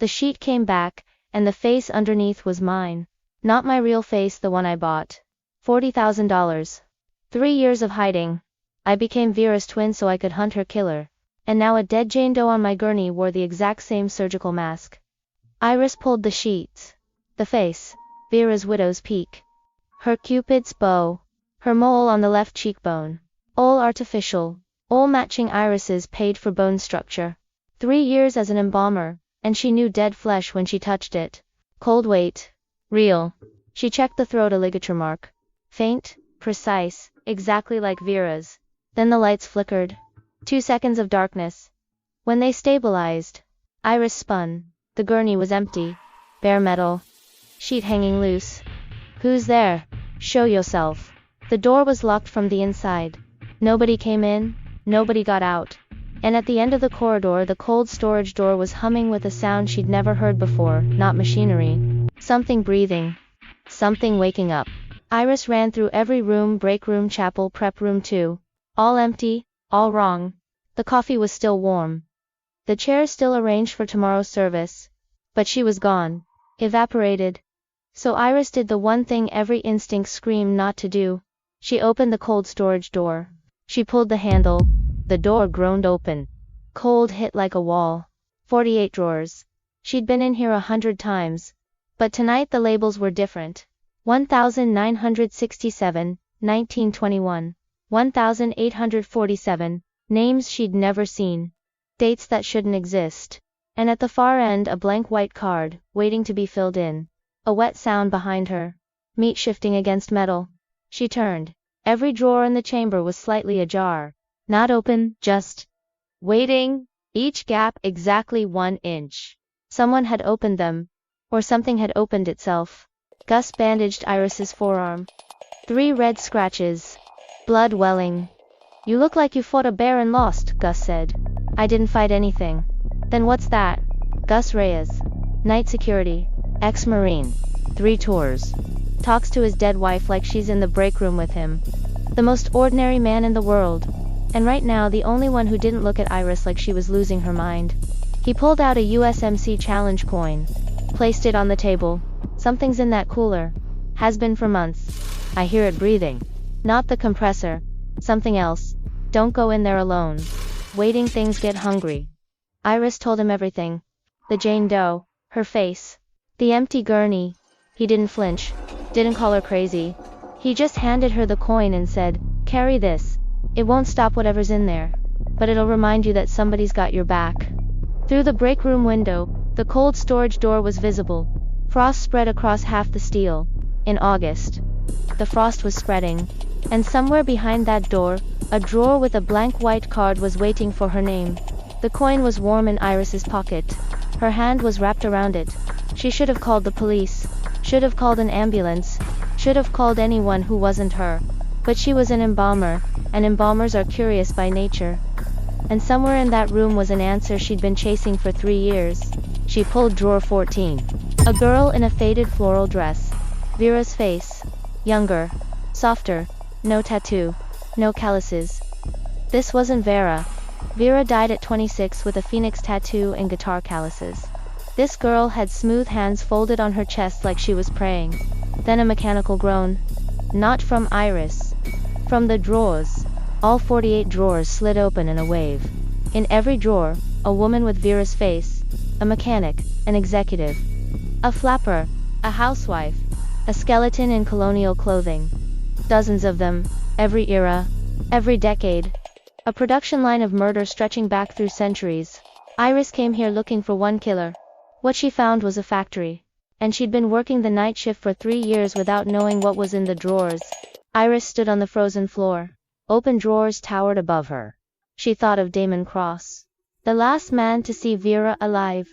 The sheet came back, and the face underneath was mine. Not my real face, the one I bought. $40,000. 3 years of hiding. I became Vera's twin so I could hunt her killer. And now a dead Jane Doe on my gurney wore the exact same surgical mask. Iris pulled the sheets. The face. Vera's widow's peak. Her Cupid's bow. Her mole on the left cheekbone. All artificial. All matching Iris's paid for bone structure. 3 years as an embalmer, and she knew dead flesh when she touched it. Cold weight. Real. She checked the throat, a ligature mark. Faint, precise, exactly like Vera's. Then the lights flickered. 2 seconds of darkness. When they stabilized, Iris spun. The gurney was empty. Bare metal. Sheet hanging loose. Who's there? Show yourself. The door was locked from the inside. Nobody came in, nobody got out. And at the end of the corridor, the cold storage door was humming with a sound she'd never heard before, not machinery. Something breathing. Something waking up. Iris ran through every room, break room, chapel, prep room too. All empty, all wrong. The coffee was still warm. The chairs still arranged for tomorrow's service. But she was gone. Evaporated. So Iris did the one thing every instinct screamed not to do. She opened the cold storage door. She pulled the handle. The door groaned open. Cold hit like a wall. 48 drawers. She'd been in here 100 times. But tonight the labels were different. 1967, 1921. 1847. Names she'd never seen. Dates that shouldn't exist. And at the far end a blank white card, waiting to be filled in. A wet sound behind her. Meat shifting against metal. She turned. Every drawer in the chamber was slightly ajar. Not open, just waiting. Each gap exactly 1 inch. Someone had opened them. Or something had opened itself. Gus bandaged Iris's forearm. 3 red scratches. Blood welling. You look like you fought a bear and lost, Gus said. I didn't fight anything. Then what's that? Gus Reyes. Night security. Ex-Marine. 3 tours. Talks to his dead wife like she's in the break room with him. The most ordinary man in the world. And right now the only one who didn't look at Iris like she was losing her mind. He pulled out a USMC challenge coin. Placed it on the table. Something's in that cooler. Has been for months. I hear it breathing. Not the compressor. Something else. Don't go in there alone. Waiting things get hungry. Iris told him everything. The Jane Doe. Her face. The empty gurney. He didn't flinch. Didn't call her crazy. He just handed her the coin and said, carry this. It won't stop whatever's in there. But it'll remind you that somebody's got your back. Through the break room window, the cold storage door was visible. Frost spread across half the steel. In August. The frost was spreading. And somewhere behind that door, a drawer with a blank white card was waiting for her name. The coin was warm in Iris's pocket. Her hand was wrapped around it. She should have called the police. Should have called an ambulance. Should have called anyone who wasn't her. But she was an embalmer, and embalmers are curious by nature. And somewhere in that room was an answer she'd been chasing for 3 years. She pulled drawer 14. A girl in a faded floral dress. Vera's face. Younger. Softer. No tattoo. No calluses. This wasn't Vera. Vera died at 26 with a phoenix tattoo and guitar calluses. This girl had smooth hands folded on her chest like she was praying. Then a mechanical groan. Not from Iris. From the drawers. All 48 drawers slid open in a wave. In every drawer, a woman with Vera's face. A mechanic, an executive. A flapper, a housewife. A skeleton in colonial clothing. Dozens of them, every era, every decade. A production line of murder stretching back through centuries. Iris came here looking for one killer. What she found was a factory. And she'd been working the night shift for 3 years without knowing what was in the drawers. Iris stood on the frozen floor. Open drawers towered above her. She thought of Damon Cross. The last man to see Vera alive.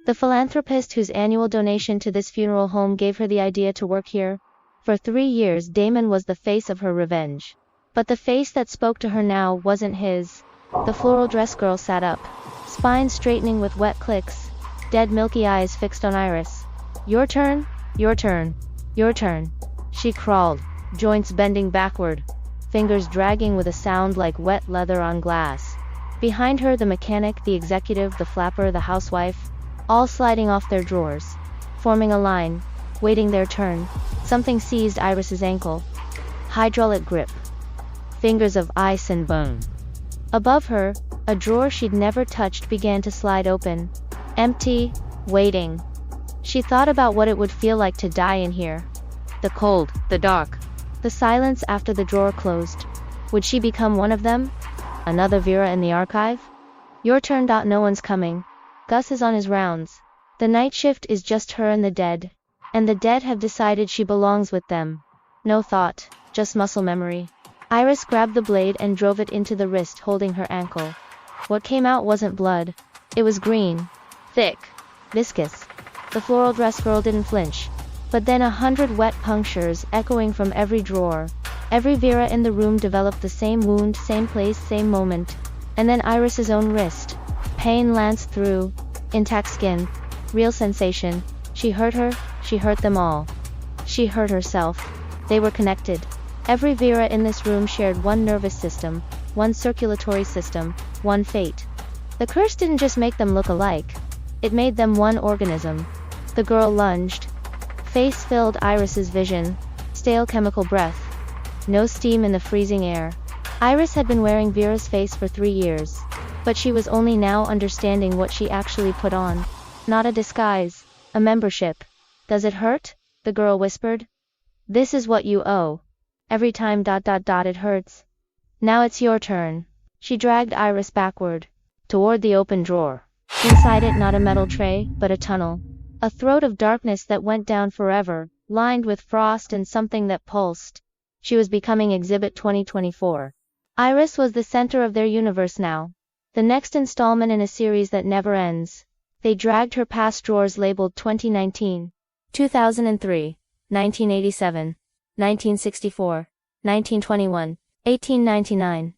The philanthropist whose annual donation to this funeral home gave her the idea to work here. For 3 years Damon was the face of her revenge. But the face that spoke to her now wasn't his. The floral dress girl sat up. Spine straightening with wet clicks. Dead milky eyes fixed on Iris. Your turn? Your turn. Your turn. She crawled. Joints bending backward. Fingers dragging with a sound like wet leather on glass. Behind her the mechanic, the executive, the flapper, the housewife. all sliding off their drawers, forming a line, waiting their turn. Something seized Iris's ankle. Hydraulic grip. Fingers of ice and bone. Above her, a drawer she'd never touched began to slide open. Empty, waiting. She thought about what it would feel like to die in here. The cold, the dark, the silence after the drawer closed. Would she become one of them? Another Vera in the archive? Your turn. No one's coming. Gus is on his rounds. The night shift is just her and the dead. And the dead have decided she belongs with them. No thought, just muscle memory. Iris grabbed the blade and drove it into the wrist holding her ankle. What came out wasn't blood. It was green. Thick. Viscous. The floral dress girl didn't flinch. But then 100 wet punctures echoing from every drawer. Every Vera in the room developed the same wound, same place, same moment. And then Iris's own wrist. Pain lanced through. Intact skin. Real sensation. She hurt her, she hurt them all. She hurt herself. They were connected. Every Vera in this room shared one nervous system, one circulatory system, one fate. The curse didn't just make them look alike. It made them one organism. The girl lunged. Face filled Iris's vision. Stale chemical breath. No steam in the freezing air. Iris had been wearing Vera's face for 3 years. But she was only now understanding what she actually put on. Not a disguise. A membership. Does it hurt? The girl whispered. This is what you owe. Every time ... it hurts. Now it's your turn. She dragged Iris backward. Toward the open drawer. Inside it not a metal tray, but a tunnel. A throat of darkness that went down forever, lined with frost and something that pulsed. She was becoming Exhibit 2024. Iris was the center of their universe now. The next installment in a series that never ends. They dragged her past drawers labeled 2019, 2003, 1987, 1964, 1921, 1899,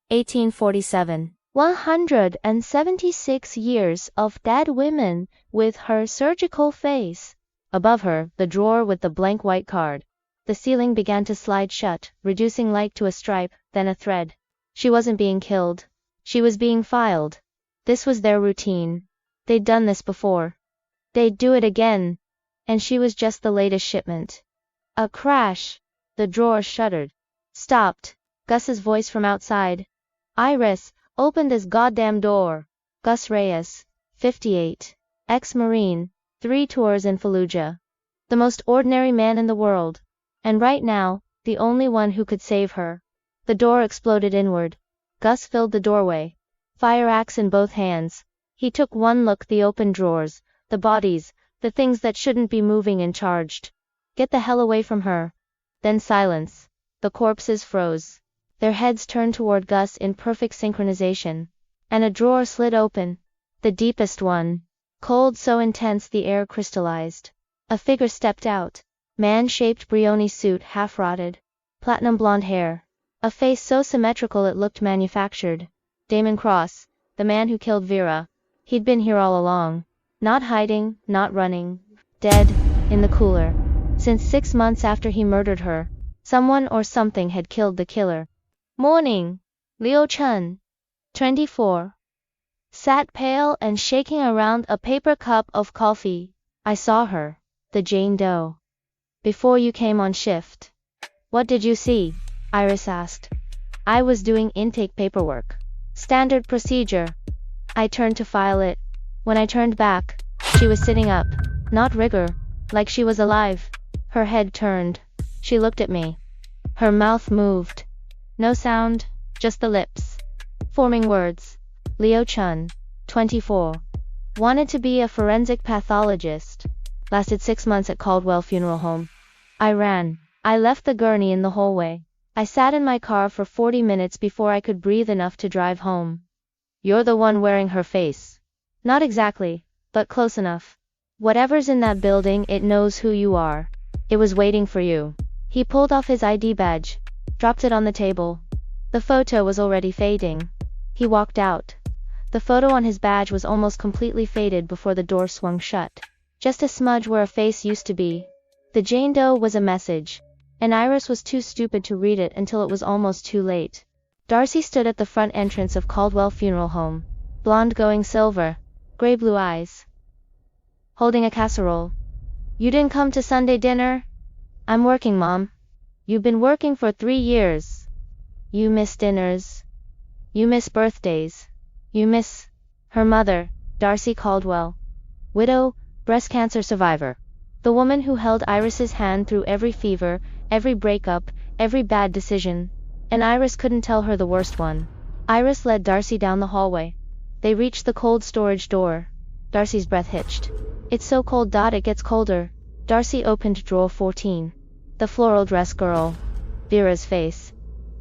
1847. 176 years of dead women with her surgical face. Above her, the drawer with the blank white card. The ceiling began to slide shut, reducing light to a stripe, then a thread. She wasn't being killed. She was being filed. This was their routine. They'd done this before. They'd do it again. And she was just the latest shipment. A crash. The drawer shuddered. Stopped. Gus's voice from outside. Iris, open this goddamn door. Gus Reyes, 58. Ex-Marine, 3 tours in Fallujah. The most ordinary man in the world. And right now, the only one who could save her. The door exploded inward. Gus filled the doorway. Fire axe in both hands. He took one look the open drawers, the bodies, the things that shouldn't be moving and charged. Get the hell away from her. Then silence. The corpses froze. Their heads turned toward Gus in perfect synchronization. And a drawer slid open. The deepest one. Cold so intense the air crystallized. A figure stepped out. Man-shaped Brioni suit half-rotted. Platinum blonde hair. A face so symmetrical it looked manufactured. Damon Cross, the man who killed Vera. He'd been here all along. Not hiding, not running. Dead, in the cooler. Since 6 months after he murdered her. Someone or something had killed the killer. Morning. Liu Chen, 24. Sat pale and shaking around a paper cup of coffee. I saw her. The Jane Doe. Before you came on shift. What did you see? Iris asked. I was doing intake paperwork. Standard procedure. I turned to file it. When I turned back, she was sitting up. Not rigor. Like she was alive. Her head turned. She looked at me. Her mouth moved. No sound, just the lips. Forming words. Leo Chun, 24. Wanted to be a forensic pathologist. Lasted 6 months at Caldwell Funeral Home. I ran. I left the gurney in the hallway. I sat in my car for 40 minutes before I could breathe enough to drive home. You're the one wearing her face. Not exactly, but close enough. Whatever's in that building, it knows who you are. It was waiting for you. He pulled off his ID badge. Dropped it on the table. The photo was already fading. He walked out. The photo on his badge was almost completely faded before the door swung shut. Just a smudge where a face used to be. The Jane Doe was a message. And Iris was too stupid to read it until it was almost too late. Darcy stood at the front entrance of Caldwell Funeral Home. Blonde going silver. Gray blue eyes. holding a casserole. You didn't come to Sunday dinner? I'm working, Mom. You've been working for 3 years. You miss dinners. You miss birthdays. You miss her mother, Darcy Caldwell. Widow, breast cancer survivor. The woman who held Iris's hand through every fever, every breakup, every bad decision. And Iris couldn't tell her the worst one. Iris led Darcy down the hallway. They reached the cold storage door. Darcy's breath hitched. It's so cold. It gets colder. Darcy opened drawer 14. The floral dress girl. Vera's face.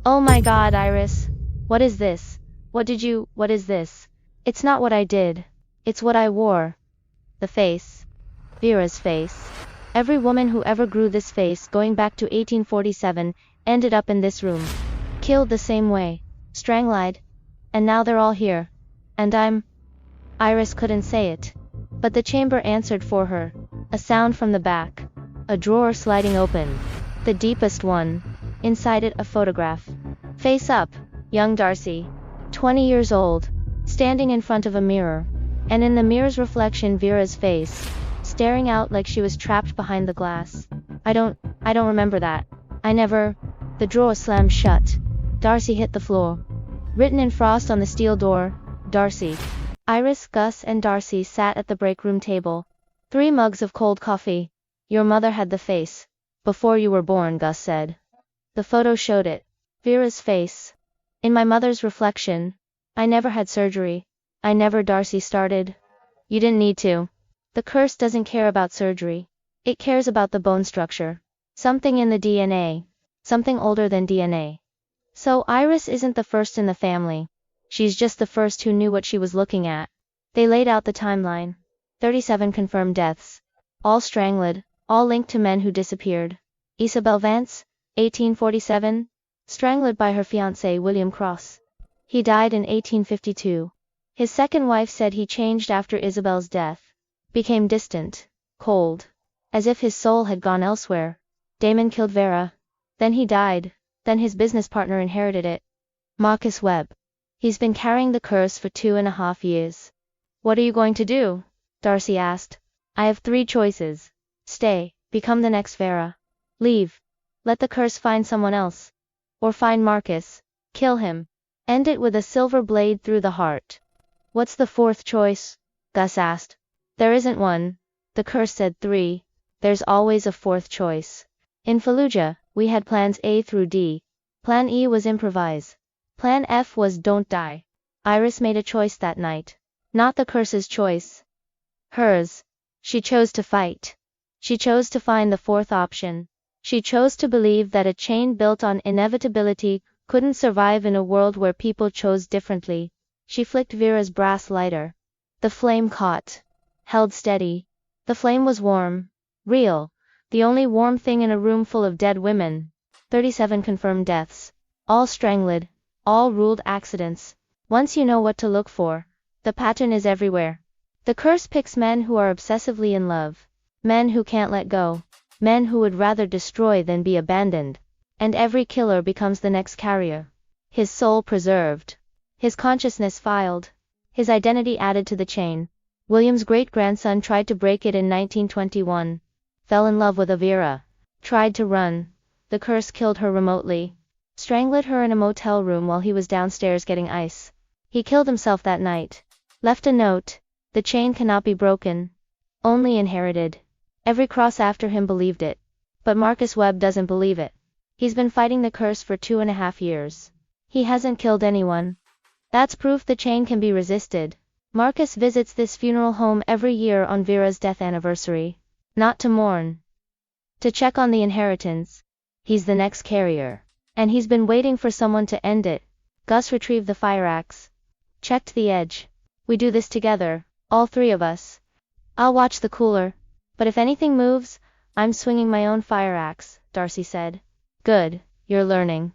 Oh my God, Iris. What is this? What is this? It's not what I did. It's what I wore. The face. Vera's face. Every woman who ever grew this face going back to 1847 ended up in this room. Killed the same way. Strangled. And now they're all here. And Iris couldn't say it. But the chamber answered for her. A sound from the back. A drawer sliding open. The deepest one. Inside it a photograph. Face up. Young Darcy. 20 years old. Standing in front of a mirror. And in the mirror's reflection Vera's face. Staring out like she was trapped behind the glass. I don't remember that. The drawer slammed shut. Darcy hit the floor. Written in frost on the steel door, Darcy. Iris, Gus and Darcy sat at the break room table. 3 mugs of cold coffee. Your mother had the face. Before you were born, Gus said. The photo showed it. Vera's face. In my mother's reflection. I never had surgery. Darcy started. You didn't need to. The curse doesn't care about surgery. It cares about the bone structure. Something in the DNA. Something older than DNA. So Iris isn't the first in the family. She's just the first who knew what she was looking at. They laid out the timeline. 37 confirmed deaths. All strangled, all linked to men who disappeared. Isabel Vance, 1847, strangled by her fiancé William Cross. He died in 1852. His second wife said he changed after Isabel's death. Became distant, cold. As if his soul had gone elsewhere. Damon killed Vera. Then he died. Then his business partner inherited it. Marcus Webb. He's been carrying the curse for 2.5 years. What are you going to do? Darcy asked. I have 3 choices. Stay, become the next Vera. Leave. Let the curse find someone else. Or find Marcus. Kill him. End it with a silver blade through the heart. What's the 4th choice? Gus asked. There isn't one. The curse said 3. There's always a 4th choice. In Fallujah, we had plans A through D. Plan E was improvise. Plan F was don't die. Iris made a choice that night. Not the curse's choice. Hers. She chose to fight. She chose to find the 4th option. She chose to believe that a chain built on inevitability couldn't survive in a world where people chose differently. She flicked Vera's brass lighter. The flame caught. Held steady. The flame was warm. Real. The only warm thing in a room full of dead women. 37 confirmed deaths. All strangled. All ruled accidents. Once you know what to look for, the pattern is everywhere. The curse picks men who are obsessively in love. Men who can't let go. Men who would rather destroy than be abandoned. And every killer becomes the next carrier. His soul preserved. His consciousness filed. His identity added to the chain. William's great-grandson tried to break it in 1921. Fell in love with a Vera. Tried to run. The curse killed her remotely. Strangled her in a motel room while he was downstairs getting ice. He killed himself that night. Left a note. The chain cannot be broken. Only inherited. Every cross after him believed it. But Marcus Webb doesn't believe it. He's been fighting the curse for 2.5 years. He hasn't killed anyone. That's proof the chain can be resisted. Marcus visits this funeral home every year on Vera's death anniversary. Not to mourn. To check on the inheritance. He's the next carrier. And he's been waiting for someone to end it. Gus retrieved the fire axe. Checked the edge. We do this together, all 3 of us. I'll watch the cooler. But if anything moves, I'm swinging my own fire axe, Darcy said. Good, you're learning.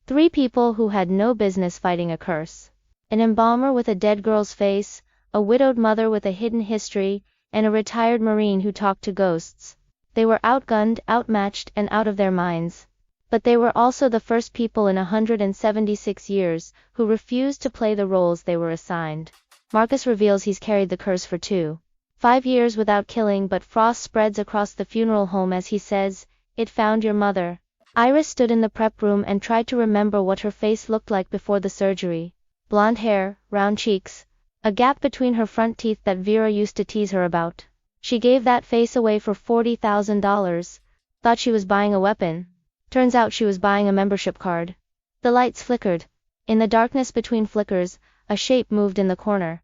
3 people who had no business fighting a curse. An embalmer with a dead girl's face, a widowed mother with a hidden history, and a retired Marine who talked to ghosts. They were outgunned, outmatched, and out of their minds. But they were also the first people in 176 years who refused to play the roles they were assigned. Marcus reveals he's carried the curse for 2.5 5 years without killing, but frost spreads across the funeral home as he says, "It found your mother." Iris stood in the prep room and tried to remember what her face looked like before the surgery. Blonde hair, round cheeks, a gap between her front teeth that Vera used to tease her about. She gave that face away for $40,000. Thought she was buying a weapon. Turns out she was buying a membership card. The lights flickered. In the darkness between flickers, a shape moved in the corner.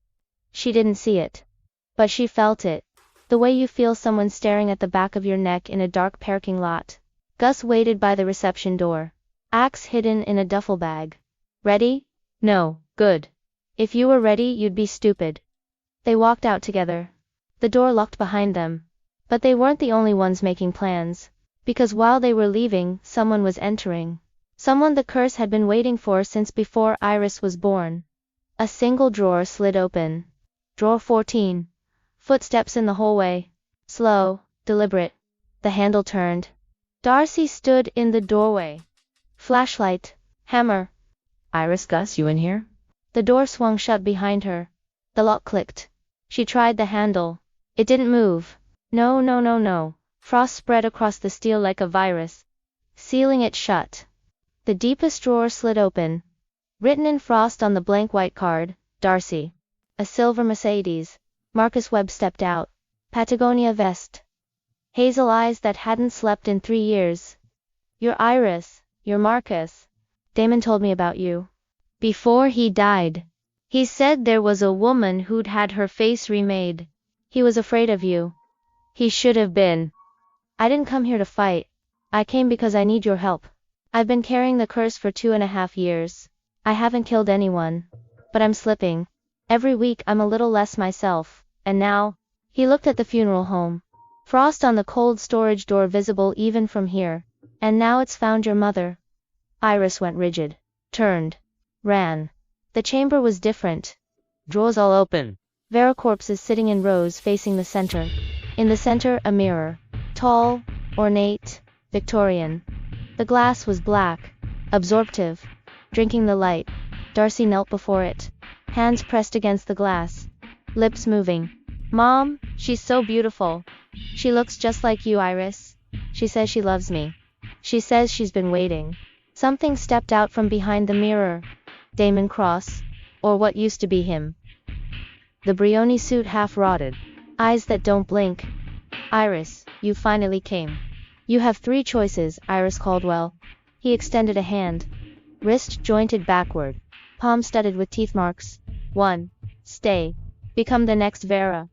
She didn't see it, but she felt it. The way you feel someone staring at the back of your neck in a dark parking lot. Gus waited by the reception door. Axe hidden in a duffel bag. Ready? No, good. If you were ready, you'd be stupid. They walked out together. The door locked behind them. But they weren't the only ones making plans. Because while they were leaving, someone was entering. Someone the curse had been waiting for since before Iris was born. A single drawer slid open. Drawer 14. Footsteps in the hallway. Slow, deliberate. The handle turned. Darcy stood in the doorway. Flashlight. Hammer. Iris, Gus, you in here? The door swung shut behind her. The lock clicked. She tried the handle. It didn't move. No. Frost spread across the steel like a virus, sealing it shut. The deepest drawer slid open. Written in frost on the blank white card, Darcy. A silver Mercedes. Marcus Webb stepped out. Patagonia vest. Hazel eyes that hadn't slept in 3 years. You're Iris. You're Marcus. Damon told me about you. Before he died. He said there was a woman who'd had her face remade. He was afraid of you. He should have been. I didn't come here to fight. I came because I need your help. I've been carrying the curse for 2.5 years. I haven't killed anyone. But I'm slipping. Every week I'm a little less myself, and now, he looked at the funeral home. Frost on the cold storage door visible even from here. And now it's found your mother. Iris went rigid. Turned. Ran. The chamber was different. Drawers all open. Vera corpses sitting in rows facing the center. In the center, a mirror. Tall, ornate, Victorian. The glass was black, absorptive, drinking the light. Darcy knelt before it. Hands pressed against the glass. Lips moving. Mom, she's so beautiful. She looks just like you, Iris. She says she loves me. She says she's been waiting. Something stepped out from behind the mirror. Damon Cross. Or what used to be him. The Brioni suit half rotted. Eyes that don't blink. Iris, you finally came. You have 3 choices, Iris Caldwell. He extended a hand. Wrist jointed backward. Palm studded with teeth marks. 1. Stay. Become the next Vera.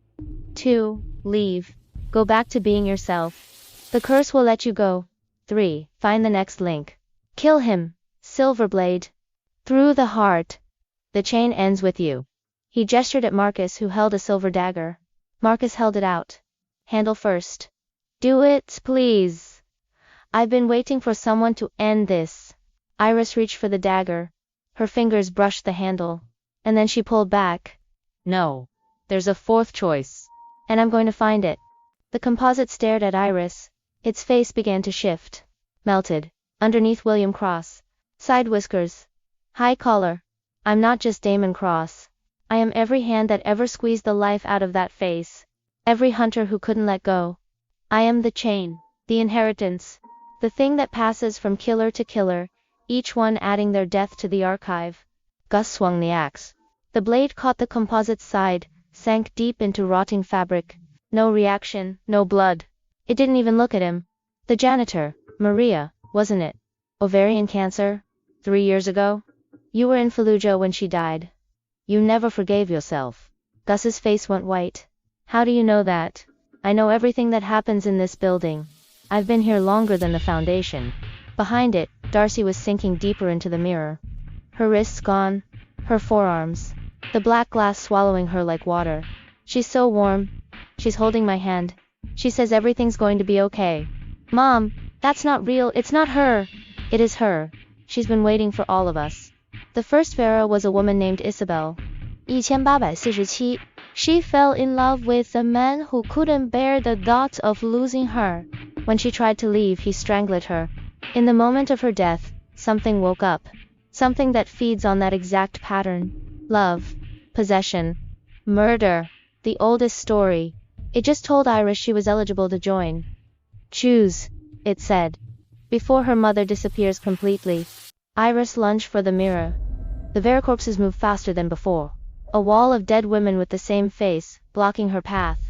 2. Leave. Go back to being yourself. The curse will let you go. 3. Find the next link. Kill him. Silverblade. Through the heart. The chain ends with you. He gestured at Marcus, who held a silver dagger. Marcus held it out. Handle first. Do it, please. I've been waiting for someone to end this. Iris reached for the dagger. Her fingers brushed the handle. And then she pulled back. No. There's a 4th choice. And I'm going to find it. The composite stared at Iris. Its face began to shift. Melted. Underneath William Cross. Side whiskers. High collar. I'm not just Damon Cross. I am every hand that ever squeezed the life out of that face. Every hunter who couldn't let go. I am the chain. The inheritance. The thing that passes from killer to killer, each one adding their death to the archive. Gus swung the axe. The blade caught the composite's side, sank deep into rotting fabric. No reaction, no blood. It didn't even look at him. The janitor, Maria, wasn't it? Ovarian cancer? 3 years ago? You were in Fallujah when she died. You never forgave yourself. Gus's face went white. How do you know that? I know everything that happens in this building. I've been here longer than the foundation. Behind it, Darcy was sinking deeper into the mirror. Her wrists gone. Her forearms. The black glass swallowing her like water. She's so warm. She's holding my hand. She says everything's going to be okay. Mom, that's not real. It's not her. It is her. She's been waiting for all of us. The first Vera was a woman named Isabel. 1847. She fell in love with a man who couldn't bear the thought of losing her. When she tried to leave, he strangled her. In the moment of her death, something woke up. Something that feeds on that exact pattern. Love. Possession. Murder. The oldest story. It just told Iris she was eligible to join. Choose, it said. Before her mother disappears completely, Iris lunged for the mirror. The Vera corpses moved faster than before. A wall of dead women with the same face, blocking her path.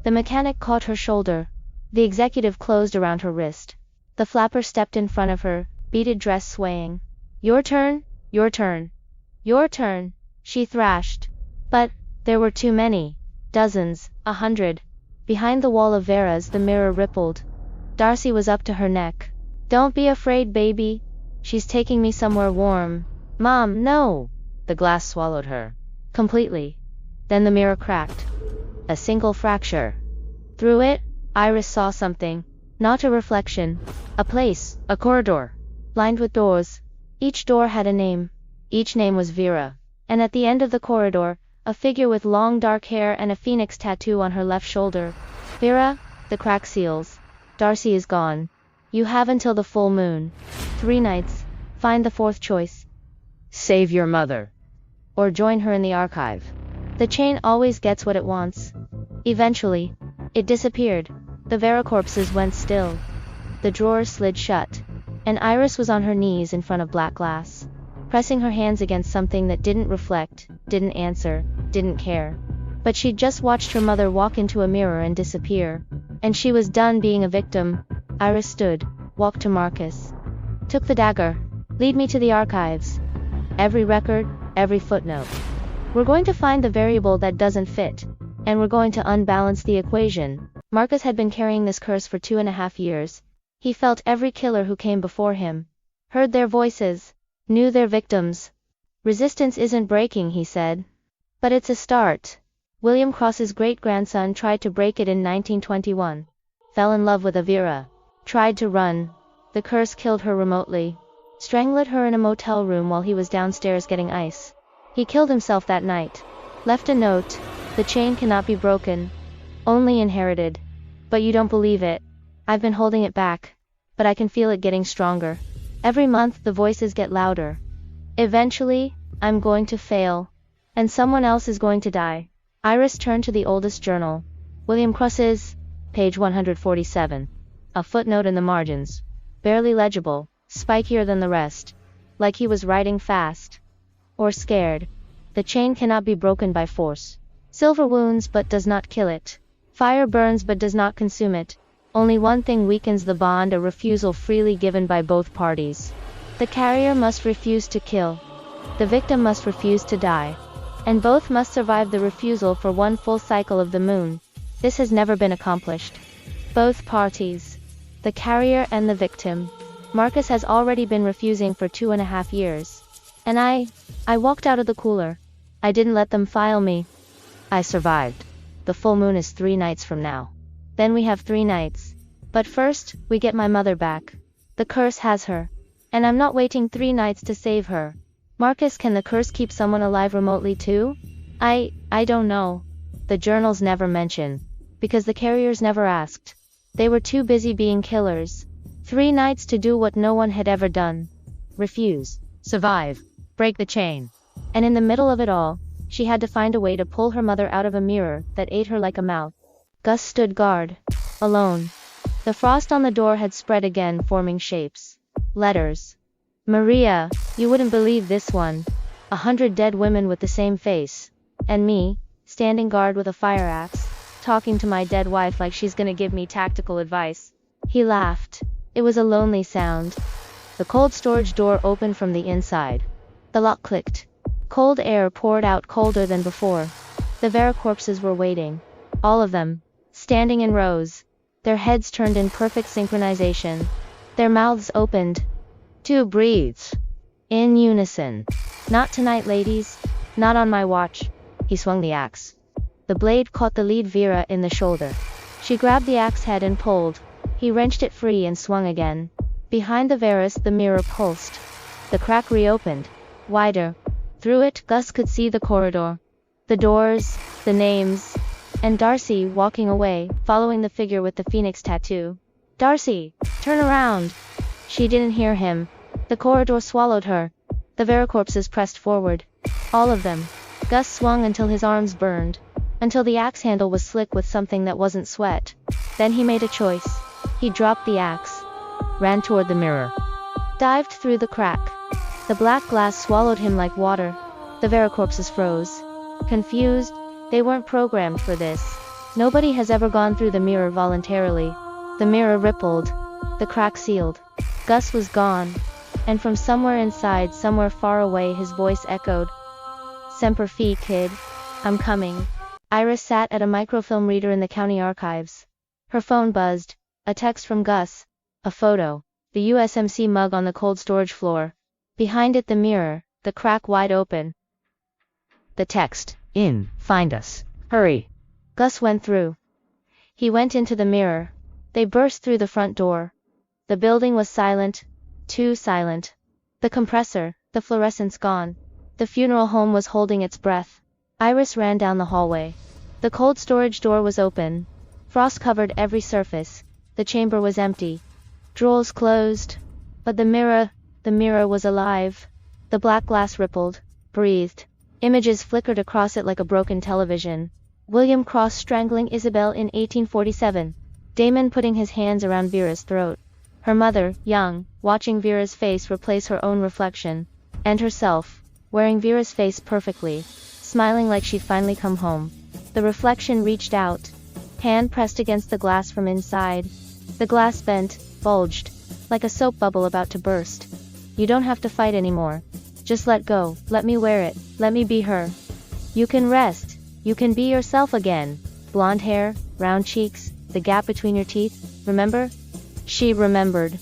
The mechanic caught her shoulder. The executive closed around her wrist. The flapper stepped in front of her, beaded dress swaying. Your turn, your turn. Your turn, she thrashed. But there were too many. Dozens, 100. Behind the wall of Vera's, the mirror rippled. Darcy was up to her neck. Don't be afraid, baby. She's taking me somewhere warm. Mom, no! The glass swallowed her. Completely. Then the mirror cracked. A single fracture. Through it, Iris saw something. Not a reflection. A place, a corridor. Lined with doors. Each door had a name. Each name was Vera. And at the end of the corridor, a figure with long dark hair and a phoenix tattoo on her left shoulder. Vera, the crack seals. Darcy is gone. You have until the full moon. 3 nights. Find the 4th choice. Save your mother. Or join her in the archive. The chain always gets what it wants. Eventually, it disappeared. The Vera corpses went still. The drawers slid shut. And Iris was on her knees in front of black glass, pressing her hands against something that didn't reflect, didn't answer, didn't care. But she'd just watched her mother walk into a mirror and disappear. And she was done being a victim. Iris stood, walked to Marcus. Took the dagger. Lead me to the archives. Every record, every footnote. We're going to find the variable that doesn't fit. And we're going to unbalance the equation. Marcus had been carrying this curse for 2.5 years. He felt every killer who came before him. Heard their voices. Knew their victims. Resistance isn't breaking, he said. But it's a start. William Cross's great-grandson tried to break it in 1921. Fell in love with a Vera. Tried to run. The curse killed her remotely. Strangled her in a motel room while he was downstairs getting ice. He killed himself that night. Left a note. The chain cannot be broken. Only inherited. But you don't believe it. I've been holding it back. But I can feel it getting stronger. Every month the voices get louder. Eventually, I'm going to fail. And someone else is going to die. Iris turned to the oldest journal. William Cross's, page 147. A footnote in the margins. Barely legible, spikier than the rest. Like he was writing fast. Or scared. The chain cannot be broken by force. Silver wounds but does not kill it. Fire burns but does not consume it. Only one thing weakens the bond, a refusal freely given by both parties. The carrier must refuse to kill. The victim must refuse to die. And both must survive the refusal for one full cycle of the moon. This has never been accomplished. Both parties. The carrier and the victim. Marcus has already been refusing for 2.5 years. And I walked out of the cooler. I didn't let them file me. I survived. The full moon is 3 nights from now. Then we have 3 nights. But first, we get my mother back. The curse has her. And I'm not waiting 3 nights to save her. Marcus, can the curse keep someone alive remotely too? I don't know. The journals never mention. Because the carriers never asked. They were too busy being killers. 3 nights to do what no one had ever done. Refuse. Survive. Break the chain. And in the middle of it all, she had to find a way to pull her mother out of a mirror that ate her like a mouth. Gus stood guard. Alone. The frost on the door had spread again, forming shapes. Letters. Maria, you wouldn't believe this one. 100 dead women with the same face. And me, standing guard with a fire axe, talking to my dead wife like she's gonna give me tactical advice. He laughed. It was a lonely sound. The cold storage door opened from the inside. The lock clicked. Cold air poured out, colder than before. The Vera corpses were waiting. All of them. Standing in rows. Their heads turned in perfect synchronization. Their mouths opened. 2 breathes. In unison. Not tonight, ladies. Not on my watch. He swung the axe. The blade caught the lead Vera in the shoulder. She grabbed the axe head and pulled. He wrenched it free and swung again. Behind the Veras, the mirror pulsed. The crack reopened. Wider. Through it, Gus could see the corridor. The doors, the names. And Darcy walking away, following the figure with the phoenix tattoo. Darcy, turn around. She didn't hear him. The corridor swallowed her. The Vera corpses pressed forward. All of them. Gus swung until his arms burned. until the axe handle was slick with something that wasn't sweat. Then he made a choice. He dropped the axe, Ran toward the mirror. dived through the crack. The black glass swallowed him like water. The Vera corpses froze. Confused, they weren't programmed for this. Nobody has ever gone through the mirror voluntarily. The mirror rippled. The crack sealed. Gus was gone. And from somewhere inside, somewhere far away, his voice echoed. Semper Fi, kid. I'm coming. Iris sat at a microfilm reader in the county archives. Her phone buzzed. A text from Gus. A photo. The USMC mug on the cold storage floor. Behind it the mirror, the crack wide open. The text. In. Find us. Hurry. Gus went through. He went into the mirror. They burst through the front door. The building was silent. Too silent. The compressor, the fluorescence gone. The funeral home was holding its breath. Iris ran down the hallway. The cold storage door was open. Frost covered every surface. The chamber was empty. Drawers closed. But the mirror was alive. The black glass rippled, breathed. Images flickered across it like a broken television. William Cross strangling Isabel in 1847. Damon putting his hands around Vera's throat. Her mother, young, watching Vera's face replace her own reflection. And herself, wearing Vera's face perfectly, smiling like she'd finally come home. The reflection reached out. Hand pressed against the glass from inside. The glass bent, bulged, like a soap bubble about to burst. You don't have to fight anymore. Just let go, let me wear it, let me be her. You can rest, you can be yourself again. Blonde hair, round cheeks, the gap between your teeth, remember? She remembered.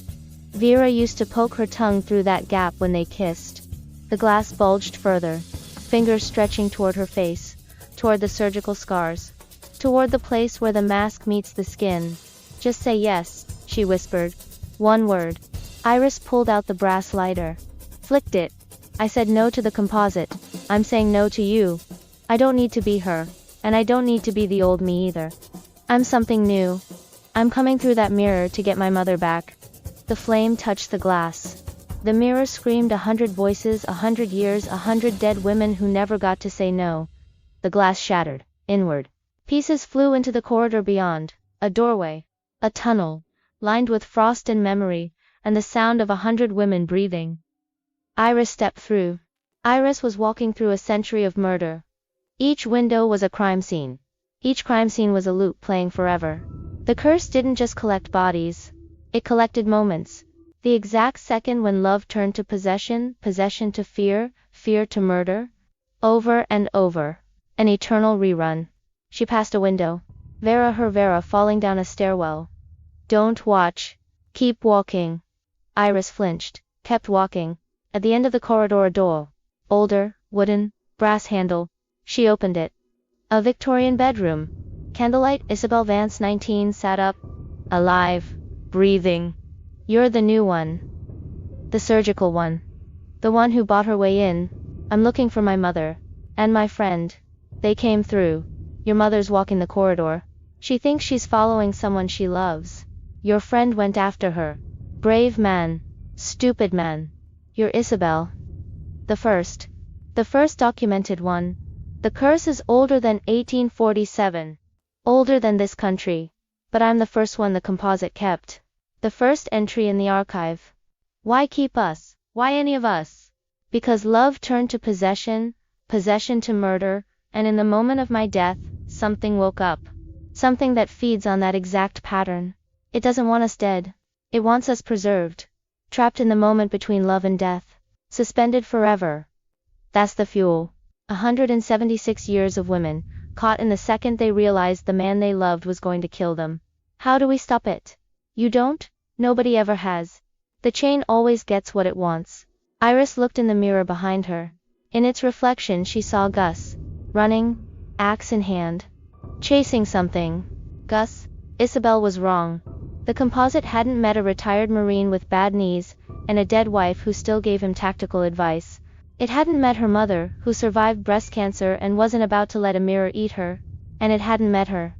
Vera used to poke her tongue through that gap when they kissed. The glass bulged further, fingers stretching toward her face, toward the surgical scars, toward the place where the mask meets the skin. Just say yes, she whispered. One word. Iris pulled out the brass lighter. Flicked it. I said no to the composite. I'm saying no to you. I don't need to be her. And I don't need to be the old me either. I'm something new. I'm coming through that mirror to get my mother back. The flame touched the glass. The mirror screamed 100 voices, 100 years, 100 dead women who never got to say no. The glass shattered, inward. Pieces flew into the corridor beyond. A doorway. A tunnel. Lined with frost and memory, and the sound of 100 women breathing. Iris stepped through. Iris was walking through a century of murder. Each window was a crime scene. Each crime scene was a loop playing forever. The curse didn't just collect bodies. It collected moments. The exact second when love turned to possession, possession to fear, fear to murder. Over and over. An eternal rerun. She passed a window. Vera falling down a stairwell. Don't watch. Keep walking. Iris flinched, kept walking. At the end of the corridor a door. Older, wooden, brass handle. She opened it. A Victorian bedroom. Candlelight. Isabel Vance 19 sat up. Alive. Breathing. You're the new one. The surgical one. The one who bought her way in. I'm looking for my mother. And my friend. They came through. Your mother's walking the corridor. She thinks she's following someone she loves. Your friend went after her. Brave man. Stupid man. You're Isabel. The first documented one. The curse is older than 1847. Older than this country. But I'm the first one the composite kept. The first entry in the archive. Why keep us? Why any of us? Because love turned to possession, possession to murder, and in the moment of my death, something woke up. Something that feeds on that exact pattern. It doesn't want us dead. It wants us preserved. Trapped in the moment between love and death. Suspended forever. That's the fuel. 176 years of women, caught in the second they realized the man they loved was going to kill them. How do we stop it? You don't? Nobody ever has. The chain always gets what it wants. Iris looked in the mirror behind her. In its reflection she saw Gus. Running, axe in hand. Chasing something. Gus. Isabel was wrong. The composite hadn't met a retired Marine with bad knees, and a dead wife who still gave him tactical advice. It hadn't met her mother, who survived breast cancer and wasn't about to let a mirror eat her. And it hadn't met her.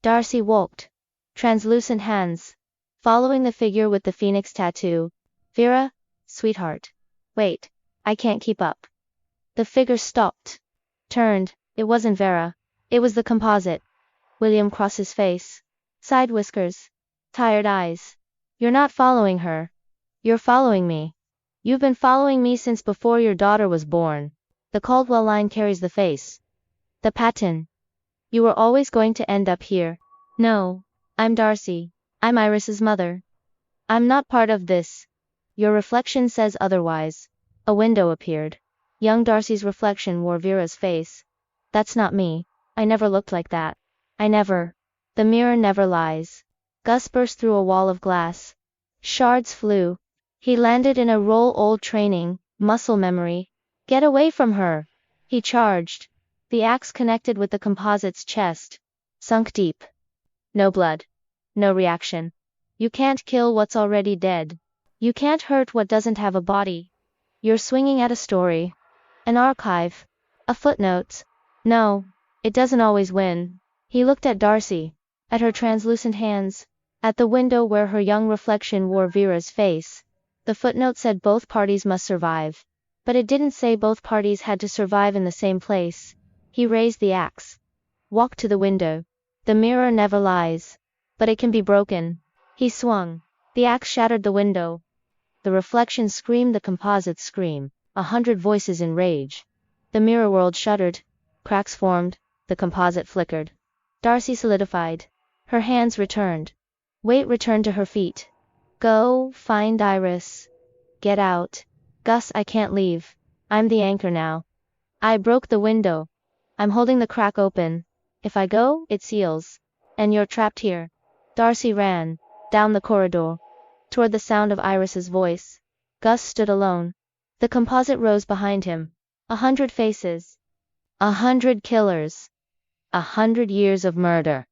Darcy walked. Translucent hands. Following the figure with the phoenix tattoo. Vera, sweetheart. Wait. I can't keep up. The figure stopped. Turned. It wasn't Vera. It was the composite. William crossed his face. Side whiskers. Tired eyes. You're not following her. You're following me. You've been following me since before your daughter was born. The Caldwell line carries the face. The pattern. You were always going to end up here. No. I'm Darcy. I'm Iris's mother. I'm not part of this. Your reflection says otherwise. A window appeared. Young Darcy's reflection wore Vera's face. That's not me. I never looked like that. I never. The mirror never lies. Gus burst through a wall of glass. Shards flew. He landed in a roll old training, muscle memory. Get away from her. He charged. The axe connected with the composite's chest. Sunk deep. No blood. No reaction. You can't kill what's already dead. You can't hurt what doesn't have a body. You're swinging at a story. An archive. A footnote. No. It doesn't always win. He looked at Darcy. At her translucent hands. At the window where her young reflection wore Vera's face. The footnote said both parties must survive. But it didn't say both parties had to survive in the same place. He raised the axe. Walked to the window. The mirror never lies. But it can be broken. He swung. The axe shattered the window. The reflection screamed the composite scream. 100 voices in rage. The mirror world shuddered. Cracks formed. The composite flickered. Darcy solidified. Her hands returned. Weight returned to her feet. Go, find Iris. Get out. Gus, I can't leave. I'm the anchor now. I broke the window. I'm holding the crack open. If I go, it seals. And you're trapped here. Darcy ran. Down the corridor. Toward the sound of Iris's voice. Gus stood alone. The composite rose behind him. 100 faces. 100 killers. 100 years of murder.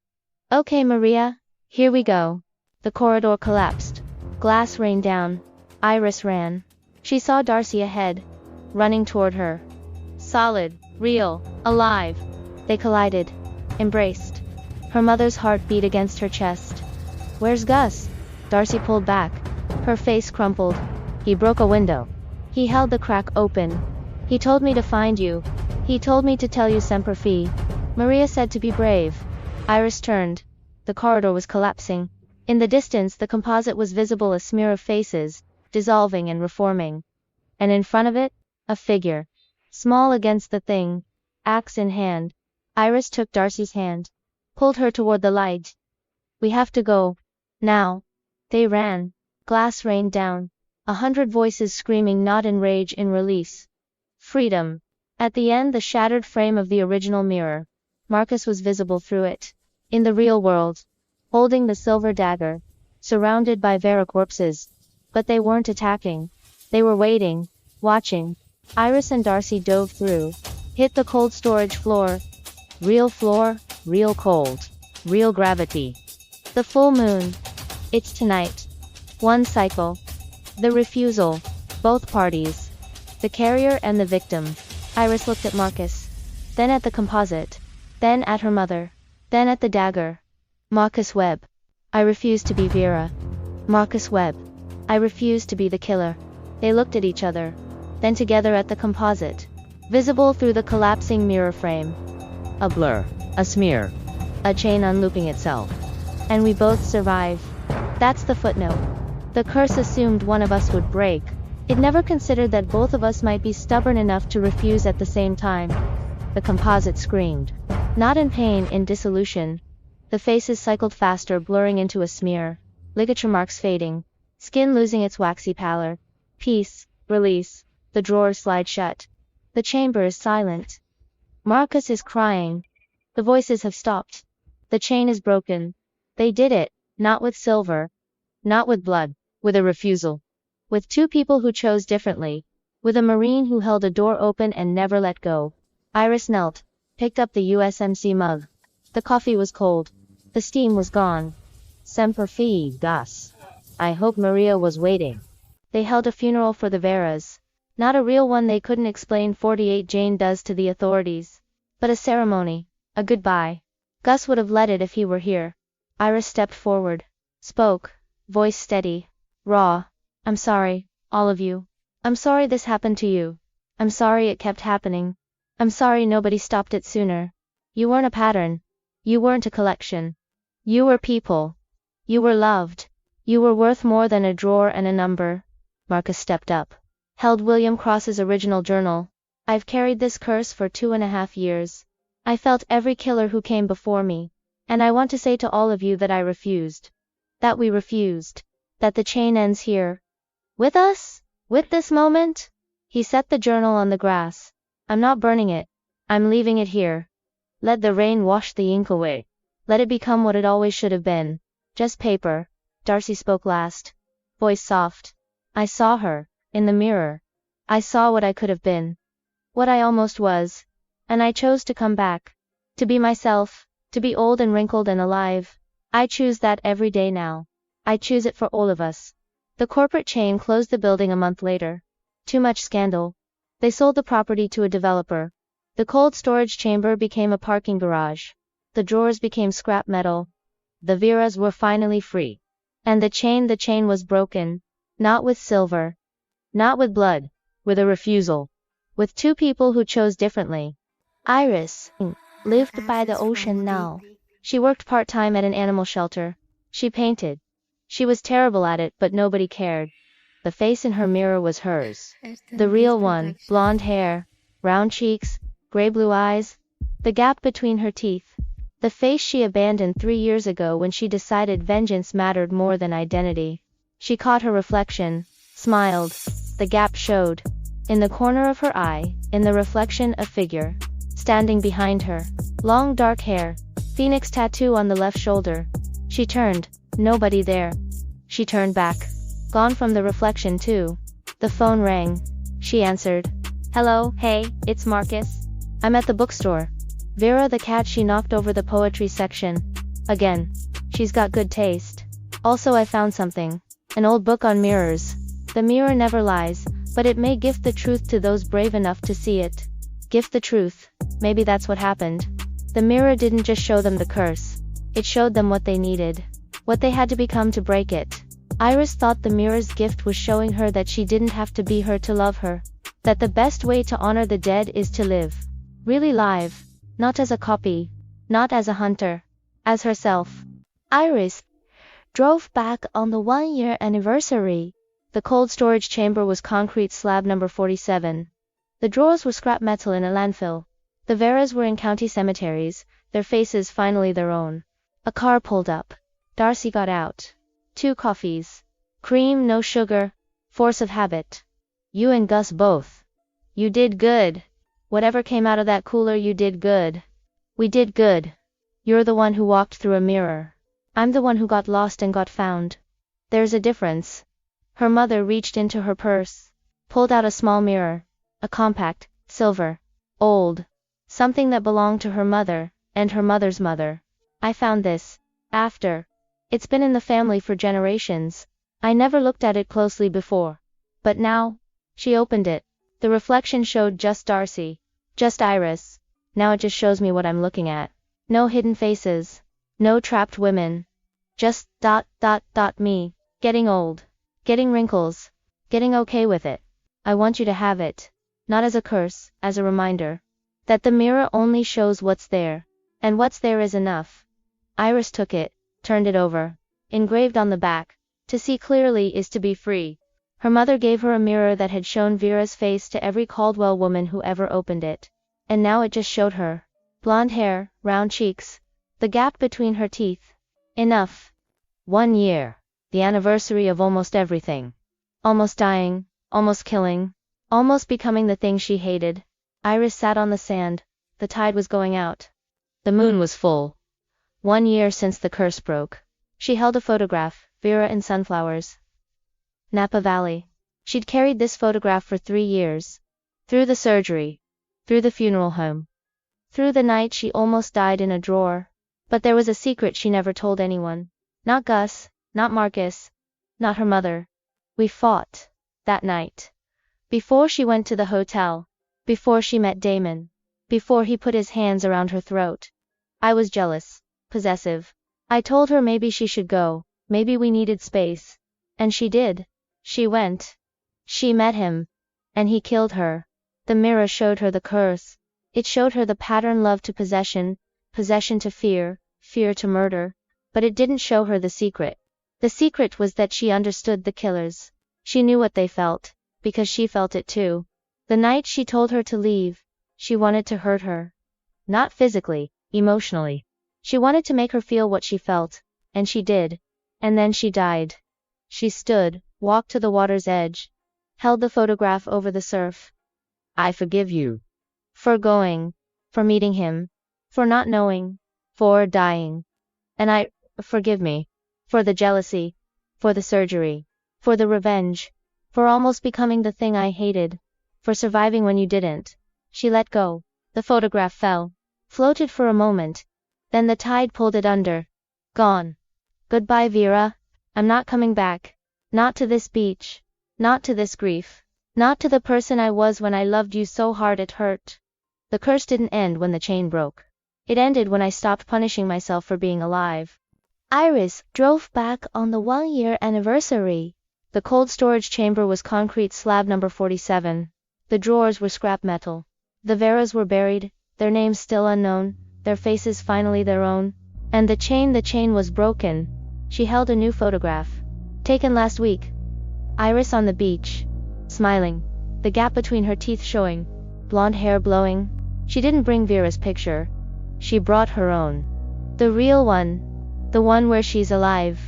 Okay, Maria. Here we go. The corridor collapsed. Glass rained down. Iris ran. She saw Darcy ahead. Running toward her. Solid. Real. Alive. They collided. Embraced. Her mother's heart beat against her chest. Where's Gus? Darcy pulled back. Her face crumpled. He broke a window. He held the crack open. He told me to find you. He told me to tell you Semper Fi. Maria said to be brave. Iris turned. The corridor was collapsing. In the distance the composite was visible, a smear of faces, dissolving and reforming. And in front of it, a figure. Small against the thing. Axe in hand. Iris took Darcy's hand. Pulled her toward the light. We have to go. Now. They ran. Glass rained down. 100 voices screaming, not in rage, in release. Freedom. At the end, the shattered frame of the original mirror. Marcus was visible through it. In the real world. Holding the silver dagger. Surrounded by Vera corpses. But they weren't attacking. They were waiting. Watching. Iris and Darcy dove through. Hit the cold storage floor. Real floor, real cold. Real gravity. The full moon. It's tonight. One cycle. The refusal. Both parties. The carrier and the victim. Iris looked at Marcus. Then at the composite. Then at her mother. Then at the dagger. Marcus Webb. I refuse to be Vera. Marcus Webb. I refuse to be the killer. They looked at each other. Then together at the composite. Visible through the collapsing mirror frame. A blur. A smear. A chain unlooping itself. And we both survive. That's the footnote. The curse assumed one of us would break. It never considered that both of us might be stubborn enough to refuse at the same time. The composite screamed. Not in pain, in dissolution. The faces cycled faster, blurring into a smear. Ligature marks fading. Skin losing its waxy pallor. Peace. Release. The drawers slide shut. The chamber is silent. Marcus is crying. The voices have stopped. The chain is broken. They did it, not with silver. Not with blood. With a refusal. With two people who chose differently. With a Marine who held a door open and never let go. Iris knelt. Picked up the USMC mug. The coffee was cold. The steam was gone. Semper Fi, Gus. I hope Maria was waiting. They held a funeral for the Veras. Not a real one, they couldn't explain 48 Jane does to the authorities. But a ceremony. A goodbye. Gus would have let it if he were here. Iris stepped forward. Spoke. Voice steady. Raw. I'm sorry, all of you. I'm sorry this happened to you. I'm sorry it kept happening. I'm sorry nobody stopped it sooner. You weren't a pattern. You weren't a collection. You were people. You were loved. You were worth more than a drawer and a number. Marcus stepped up. Held William Cross's original journal. I've carried this curse for 2.5 years. I felt every killer who came before me. And I want to say to all of you that I refused. That we refused. That the chain ends here. With us? With this moment? He set the journal on the grass. I'm not burning it. I'm leaving it here. Let the rain wash the ink away. Let it become what it always should have been. Just paper. Darcy spoke last. Voice soft. I saw her. In the mirror. I saw what I could have been. What I almost was. And I chose to come back. To be myself. To be old and wrinkled and alive. I choose that every day now. I choose it for all of us. The corporate chain closed the building a month later. Too much scandal. They sold the property to a developer. The cold storage chamber became a parking garage. The drawers became scrap metal. The Veras were finally free. And the chain was broken. Not with silver. Not with blood. With a refusal. With two people who chose differently. Iris lived by the ocean now. She worked part-time at an animal shelter. She painted. She was terrible at it, but nobody cared. The face in her mirror was hers. The real one, blonde hair, round cheeks, gray-blue eyes, the gap between her teeth. The face she abandoned 3 years ago when she decided vengeance mattered more than identity. She caught her reflection, smiled. The gap showed. In the corner of her eye, in the reflection, a figure. Standing behind her. Long dark hair. Phoenix tattoo on the left shoulder. She turned. Nobody there. She turned back. Gone from the reflection too. The phone rang. She answered. Hello, hey, it's Marcus. I'm at the bookstore. Vera the cat. She knocked over the poetry section. Again. She's got good taste. Also I found something. An old book on mirrors. The mirror never lies, but it may gift the truth to those brave enough to see it. Gift the truth. Maybe that's what happened. The mirror didn't just show them the curse. It showed them what they needed. What they had to become to break it. Iris thought the mirror's gift was showing her that she didn't have to be her to love her. That the best way to honor the dead is to live. Really live. Not as a copy. Not as a hunter. As herself. Iris drove back on the 1-year anniversary. The cold storage chamber was concrete slab number 47. The drawers were scrap metal in a landfill. The Veras were in county cemeteries, their faces finally their own. A car pulled up. Darcy got out. 2 coffees. Cream, no sugar. Force of habit. You and Gus both. You did good. Whatever came out of that cooler, you did good. We did good. You're the one who walked through a mirror. I'm the one who got lost and got found. There's a difference. Her mother reached into her purse. Pulled out a small mirror. A compact, silver. Old. Something that belonged to her mother, and her mother's mother. I found this. After. It's been in the family for generations. I never looked at it closely before. But now. She opened it. The reflection showed just Darcy. Just Iris. Now it just shows me what I'm looking at. No hidden faces. No trapped women. Just ... me. Getting old. Getting wrinkles. Getting okay with it. I want you to have it. Not as a curse, as a reminder. That the mirror only shows what's there. And what's there is enough. Iris took it. Turned it over. Engraved on the back. To see clearly is to be free. Her mother gave her a mirror that had shown Vera's face to every Caldwell woman who ever opened it. And now it just showed her. Blonde hair, round cheeks. The gap between her teeth. Enough. 1 year. The anniversary of almost everything. Almost dying. Almost killing. Almost becoming the thing she hated. Iris sat on the sand. The tide was going out. The moon was full. 1 year since the curse broke. She held a photograph, Vera in sunflowers. Napa Valley. She'd carried this photograph for 3 years. Through the surgery. Through the funeral home. Through the night she almost died in a drawer. But there was a secret she never told anyone. Not Gus, not Marcus, not her mother. We fought. That night. Before she went to the hotel. Before she met Damon. Before he put his hands around her throat. I was jealous. Possessive. I told her maybe she should go, maybe we needed space. And she did. She went. She met him. And he killed her. The mirror showed her the curse. It showed her the pattern love to possession, possession to fear, fear to murder, but it didn't show her the secret. The secret was that she understood the killers. She knew what they felt, because she felt it too. The night she told her to leave, she wanted to hurt her. Not physically, emotionally. She wanted to make her feel what she felt, and she did. And then she died. She stood, walked to the water's edge, held the photograph over the surf. I forgive you. For going, for meeting him, for not knowing, for dying. And forgive me, for the jealousy, for the surgery, for the revenge, for almost becoming the thing I hated, for surviving when you didn't. She let go. The photograph fell, floated for a moment, then the tide pulled it under. Gone. Goodbye, Vera. I'm not coming back. Not to this beach. Not to this grief. Not to the person I was when I loved you so hard it hurt. The curse didn't end when the chain broke. It ended when I stopped punishing myself for being alive. Iris drove back on the 1-year anniversary. The cold storage chamber was concrete slab number 47. The drawers were scrap metal. The Veras were buried, their names still unknown, their faces finally their own. And the chain was broken. She held a new photograph. Taken last week. Iris on the beach. Smiling. The gap between her teeth showing. Blonde hair blowing. She didn't bring Vera's picture. She brought her own. The real one. The one where she's alive.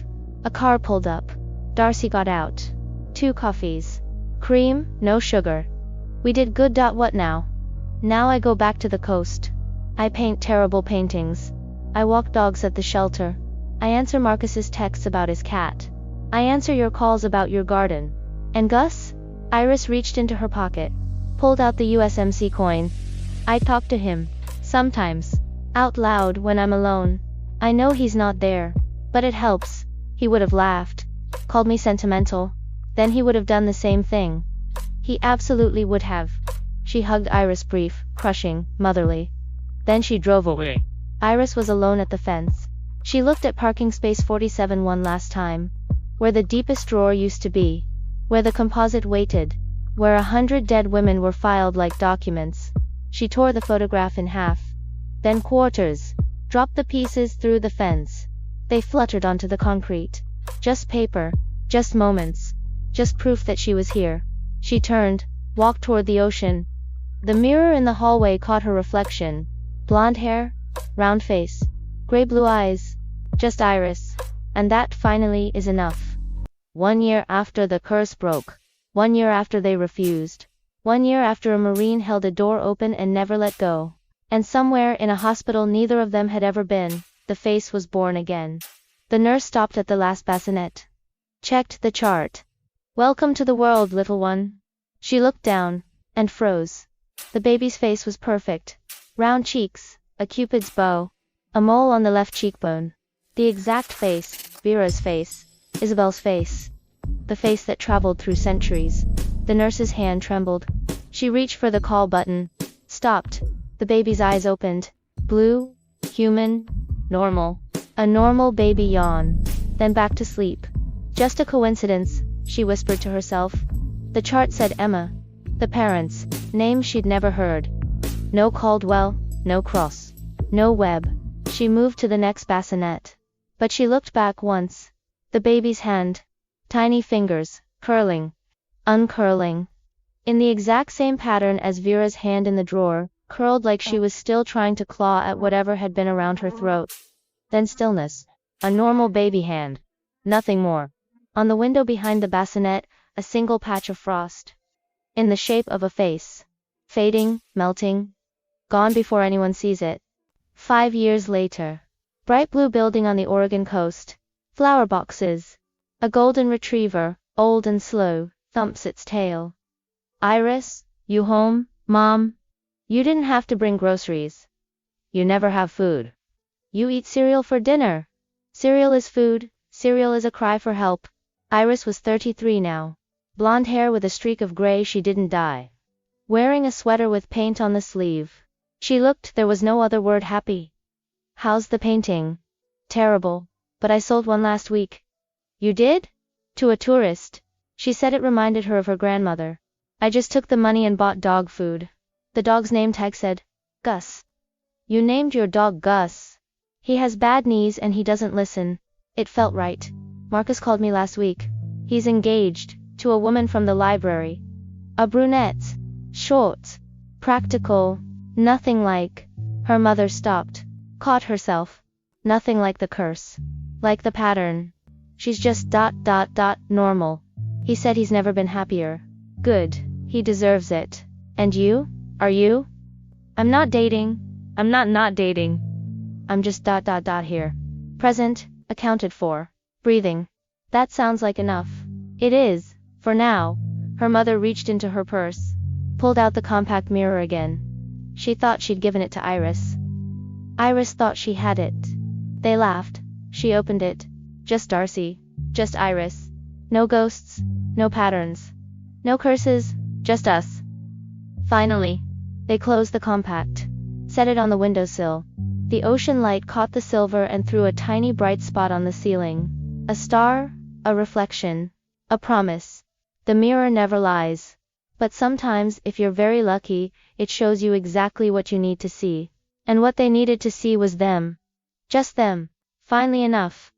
A car pulled up. Darcy got out. 2 coffees. Cream, no sugar. We did good. What now? Now I go back to the coast. I paint terrible paintings. I walk dogs at the shelter. I answer Marcus's texts about his cat. I answer your calls about your garden. And Gus? Iris reached into her pocket, pulled out the USMC coin. I talk to him. Sometimes. Out loud when I'm alone. I know he's not there. But it helps. He would have laughed. Called me sentimental. Then he would have done the same thing. He absolutely would have. She hugged Iris, brief, crushing, motherly. Then she drove away. Iris was alone at the fence. She looked at parking space 47 one last time. Where the deepest drawer used to be. Where the composite waited. Where 100 dead women were filed like documents. She tore the photograph in half. Then quarters. Dropped the pieces through the fence. They fluttered onto the concrete. Just paper. Just moments. Just proof that she was here. She turned, walked toward the ocean. The mirror in the hallway caught her reflection. Blonde hair, round face, gray blue eyes. Just Iris. And that finally is enough. 1 year after the curse broke. 1 year after they refused. 1 year after a Marine held a door open and never let go. And somewhere in a hospital neither of them had ever been, the face was born again. The nurse stopped at the last bassinet. Checked the chart. Welcome to the world, little one. She looked down, and froze. The baby's face was perfect. Round cheeks, a cupid's bow, a mole on the left cheekbone. The exact face, Vera's face, Isabel's face. The face that traveled through centuries. The nurse's hand trembled. She reached for the call button. Stopped. The baby's eyes opened. Blue, human, normal. A normal baby yawn. Then back to sleep. Just a coincidence, she whispered to herself. The chart said Emma. The parents, names she'd never heard. No Caldwell, no Cross, no Webb. She moved to the next bassinet. But she looked back once. The baby's hand. Tiny fingers, curling, uncurling. In the exact same pattern as Vera's hand in the drawer, curled like she was still trying to claw at whatever had been around her throat. Then stillness. A normal baby hand. Nothing more. On the window behind the bassinet, a single patch of frost. In the shape of a face. Fading, melting. Gone before anyone sees it. 5 years later. Bright blue building on the Oregon coast. Flower boxes. A golden retriever, old and slow, thumps its tail. Iris, you home, Mom? You didn't have to bring groceries. You never have food. You eat cereal for dinner. Cereal is food, cereal is a cry for help. Iris was 33 now. Blonde hair with a streak of gray, she didn't dye. Wearing a sweater with paint on the sleeve. She looked, there was no other word, happy. How's the painting? Terrible, but I sold one last week. You did? To a tourist. She said it reminded her of her grandmother. I just took the money and bought dog food. The dog's name tag said, Gus. You named your dog Gus. He has bad knees and he doesn't listen. It felt right. Marcus called me last week. He's engaged to a woman from the library. A brunette. Short. Practical. Nothing like. Her mother stopped. Caught herself. Nothing like the curse. Like the pattern. She's just ... normal. He said he's never been happier. Good. He deserves it. And you? Are you? I'm not dating. I'm not dating. I'm just ... here. Present, accounted for. Breathing. That sounds like enough. It is. For now. Her mother reached into her purse. Pulled out the compact mirror again. She thought she'd given it to Iris. Iris thought she had it. They laughed. She opened it. Just Darcy. Just Iris. No ghosts. No patterns. No curses. Just us. Finally. They closed the compact. Set it on the windowsill. The ocean light caught the silver and threw a tiny bright spot on the ceiling. A star. A reflection. A promise. The mirror never lies. But sometimes, if you're very lucky, it shows you exactly what you need to see. And what they needed to see was them. Just them. Finally enough.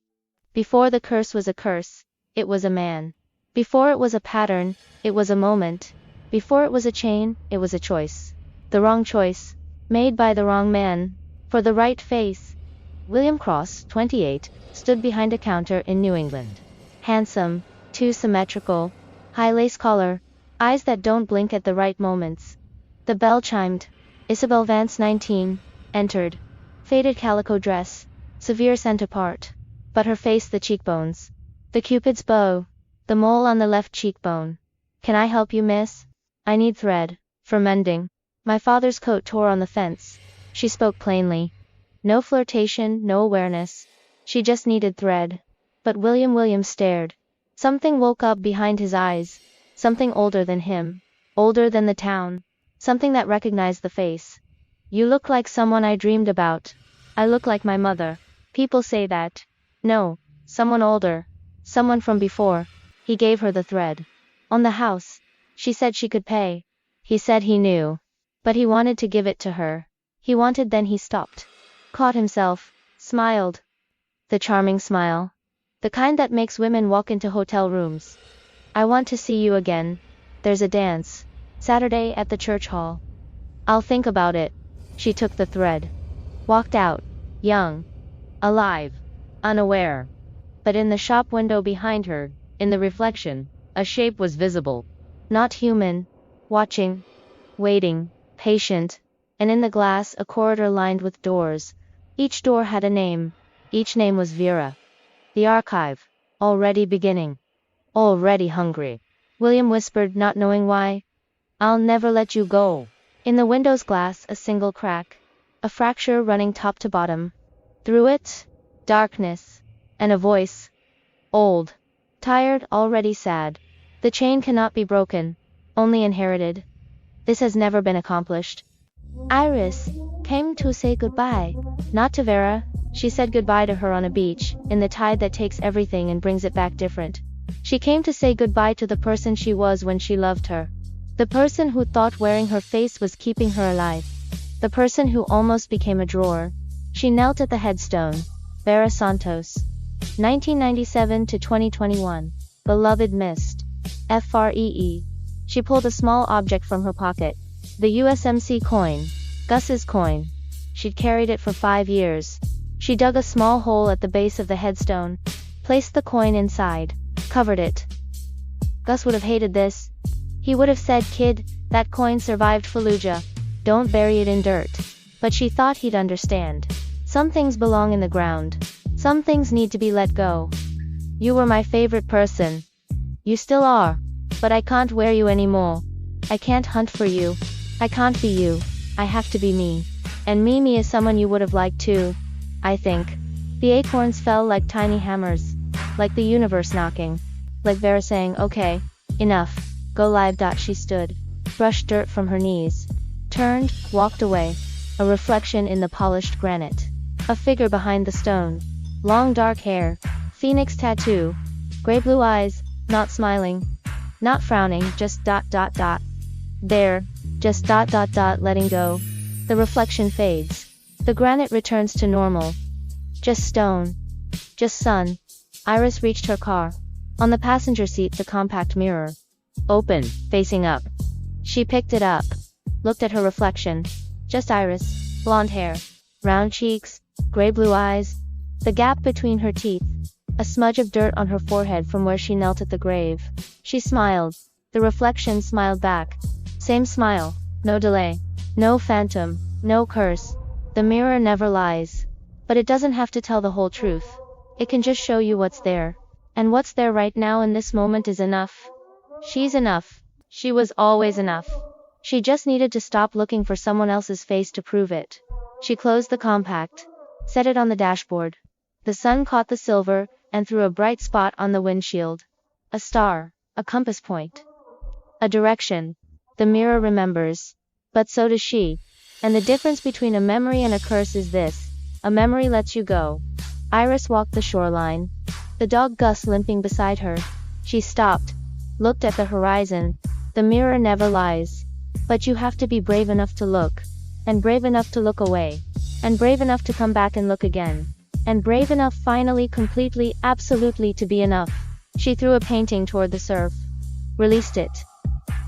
Before the curse was a curse, it was a man. Before it was a pattern, it was a moment. Before it was a chain, it was a choice. The wrong choice. Made by the wrong man. For the right face. William Cross, 28, stood behind a counter in New England. Handsome, too symmetrical, high lace collar, eyes that don't blink at the right moments. The bell chimed. Isabel Vance, 19, entered. Faded calico dress, severe scent apart. But her face, the cheekbones. The cupid's bow. The mole on the left cheekbone. Can I help you, miss? I need thread. For mending. My father's coat tore on the fence. She spoke plainly. No flirtation, no awareness. She just needed thread. But William stared. Something woke up behind his eyes. Something older than him. Older than the town. Something that recognized the face. You look like someone I dreamed about. I look like my mother. People say that. No, someone older. Someone from before. He gave her the thread. On the house. She said she could pay. He said he knew. But he wanted to give it to her. He wanted, then he stopped. Caught himself. Smiled. The charming smile. The kind that makes women walk into hotel rooms. I want to see you again. There's a dance. Saturday at the church hall. I'll think about it. She took the thread. Walked out. Young. Alive. Unaware. But in the shop window behind her, in the reflection, a shape was visible. Not human. Watching. Waiting. Patient. And in the glass a corridor lined with doors. Each door had a name. Each name was Vera. The archive. Already beginning. Already hungry. William whispered, not knowing why. I'll never let you go. In the window's glass a single crack. A fracture running top to bottom. Through it, darkness. And a voice. Old. Tired, already sad. The chain cannot be broken. Only inherited. This has never been accomplished. Iris came to say goodbye. Not to Vera. She said goodbye to her on a beach, in the tide that takes everything and brings it back different. She came to say goodbye to the person she was when she loved her. The person who thought wearing her face was keeping her alive. The person who almost became a drawer. She knelt at the headstone. Vera Santos. 1997 to 2021. Beloved missed. FREE. She pulled a small object from her pocket. The USMC coin. Gus's coin. She'd carried it for 5 years. She dug a small hole at the base of the headstone. Placed the coin inside. Covered it. Gus would have hated this. He would have said, kid, that coin survived Fallujah. Don't bury it in dirt. But she thought he'd understand. Some things belong in the ground. Some things need to be let go. You were my favorite person. You still are. But I can't wear you anymore. I can't hunt for you. I can't be you. I have to be me. And Mimi is someone you would have liked too. I think. The acorns fell like tiny hammers. Like the universe knocking. Like Vera saying, okay, enough. Go live. She stood. Brushed dirt from her knees. Turned, walked away. A reflection in the polished granite. A figure behind the stone. Long dark hair. Phoenix tattoo. Gray blue eyes. Not smiling. Not frowning, just ... There. Just ... letting go. The reflection fades. The granite returns to normal. Just stone. Just sun. Iris reached her car. On the passenger seat, the compact mirror. Open, facing up. She picked it up. Looked at her reflection. Just Iris. Blonde hair. Round cheeks. Gray-blue eyes. The gap between her teeth. A smudge of dirt on her forehead from where she knelt at the grave. She smiled. The reflection smiled back. Same smile. No delay. No phantom. No curse. The mirror never lies. But it doesn't have to tell the whole truth. It can just show you what's there. And what's there right now in this moment is enough. She's enough. She was always enough. She just needed to stop looking for someone else's face to prove it. She closed the compact. Set it on the dashboard. The sun caught the silver, and threw a bright spot on the windshield. A star. A compass point. A direction. The mirror remembers. But so does she. And the difference between a memory and a curse is this. A memory lets you go. Iris walked the shoreline. The dog Gus limping beside her. She stopped. Looked at the horizon. The mirror never lies. But you have to be brave enough to look. And brave enough to look away. And brave enough to come back and look again. And brave enough finally, completely, absolutely to be enough. She threw a painting toward the surf. Released it.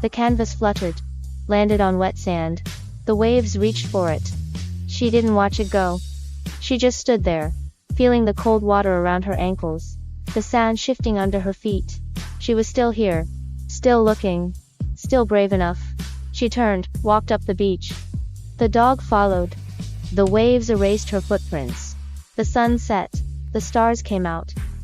The canvas fluttered. Landed on wet sand. The waves reached for it. She didn't watch it go. She just stood there, feeling the cold water around her ankles. The sand shifting under her feet. She was still here. Still looking. Still brave enough. She turned, walked up the beach. The dog followed. The waves erased her footprints. The sun set. The stars came out.